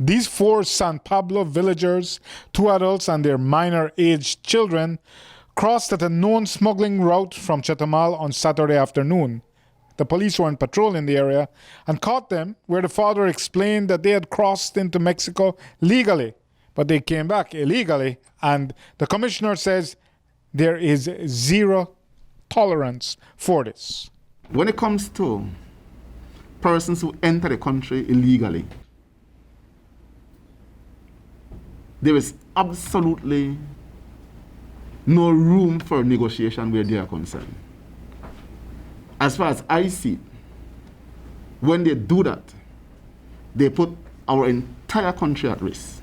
These four San Pablo villagers, two adults and their minor-aged children, crossed at a known smuggling route from Chetumal on Saturday afternoon. The police were on patrol in the area and caught them, where the father explained that they had crossed into Mexico legally, but they came back illegally, and the commissioner says there is zero tolerance for this. When it comes to persons who enter the country illegally, there is absolutely no room for negotiation where they are concerned. As far as I see, when they do that, they put our entire country at risk.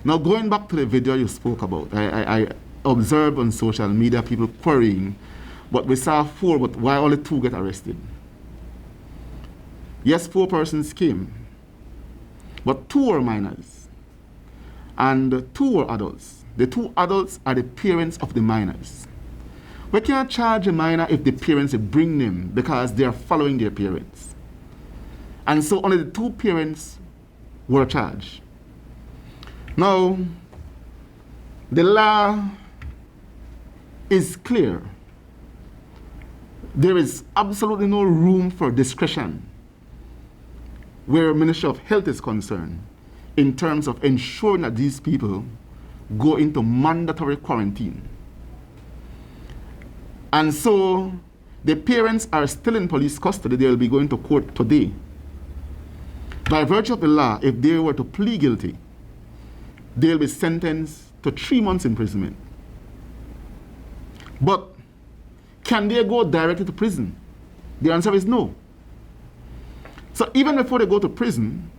Now, going back to the video you spoke about, I observed on social media people querying, but we saw four, but why only two get arrested? Yes, 4 persons came, but 2 were minors, and 2 were adults. The 2 adults are the parents of the minors. We can't charge a minor if the parents bring them because they are following their parents. And so only the 2 parents were charged. Now, the law is clear. There is absolutely no room for discretion where Ministry of Health is concerned in terms of ensuring that these people go into mandatory quarantine. And so the parents are still in police custody. They will be going to court today. By virtue of the law, if they were to plead guilty, they'll be sentenced to 3 months imprisonment. But can they go directly to prison? The answer is no. So even before they go to prison,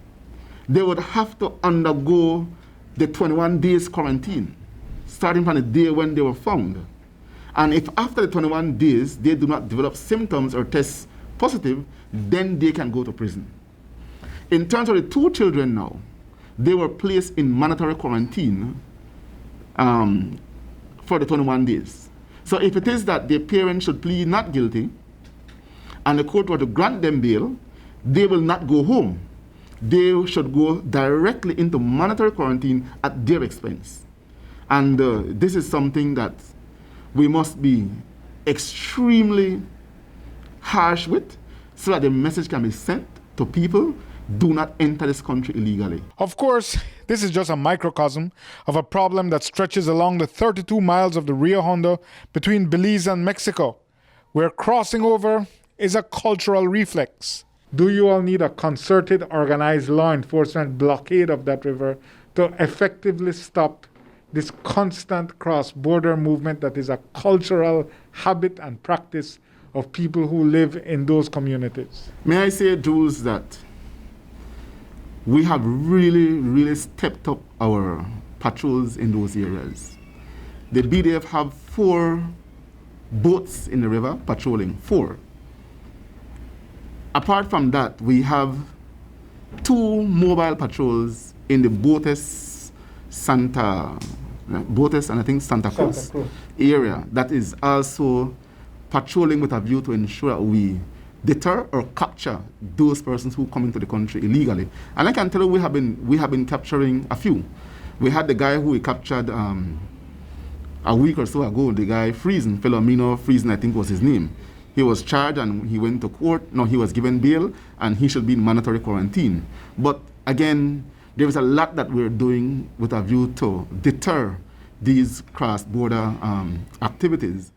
they would have to undergo the 21 days quarantine, starting from the day when they were found. And if after the 21 days they do not develop symptoms or test positive, then they can go to prison. In terms of the 2 children now, they were placed in mandatory quarantine for the 21 days. So if it is that their parents should plead not guilty and the court were to grant them bail, they will not go home. They should go directly into mandatory quarantine at their expense. And this is something that we must be extremely harsh with so that the message can be sent to people: do not enter this country illegally. Of course, this is just a microcosm of a problem that stretches along the 32 miles of the Rio Hondo between Belize and Mexico, where crossing over is a cultural reflex. Do you all need a concerted, organized law enforcement blockade of that river to effectively stop this constant cross-border movement that is a cultural habit and practice of people who live in those communities? May I say, Jules, that we have really stepped up our patrols in those areas. The BDF have 4 boats in the river patrolling, 4. Apart from that, we have 2 mobile patrols in the Botes and I think Santa Cruz area that is also patrolling with a view to ensure that we deter or capture those persons who come into the country illegally. And I can tell you we have been capturing a few. We had the guy who we captured a week or so ago, the guy Friesen, Philomeno Friesen, I think was his name. He was charged and he went to court. No, he was given bail and he should be in mandatory quarantine. But again, there is a lot that we're doing with a view to deter these cross-border activities.